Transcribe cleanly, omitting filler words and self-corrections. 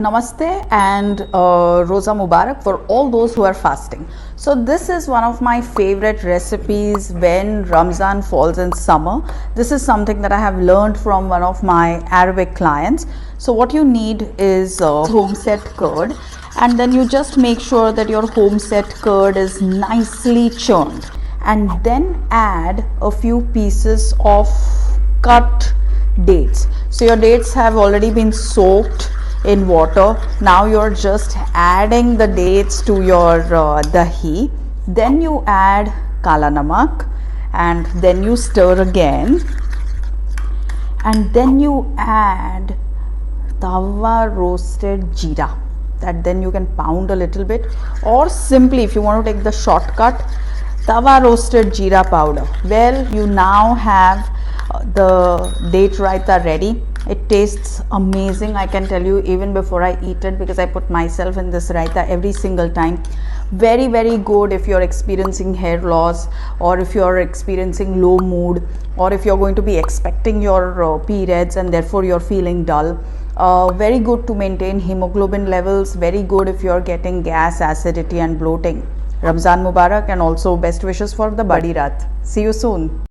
Namaste and Roza Mubarak for all those who are fasting. So this is one of my favorite recipes when Ramzan falls in summer. This is something that I have learned from one of my Arabic clients. So what you need is home set curd, and then you just make sure that your home set curd is nicely churned, and then add a few pieces of cut dates. So your dates have already been soaked in water. Now you're just adding the dates to your dahi. Then you add kalanamak, and then you stir again, and then you add tawa roasted jeera. That then you can pound a little bit, or simply if you want to take the shortcut, tawa roasted jeera powder. Well, you now have the date raita ready. It tastes amazing, I can tell you, even before I eat it, because I put myself in this raita every single time. Very good if you're experiencing hair loss, or if you're experiencing low mood, or if you're going to be expecting your periods and therefore you're feeling dull. Very good to maintain hemoglobin levels. Very good if you're getting gas, acidity and bloating. Ramzan Mubarak, and also best wishes for the Badi Raat. See you soon.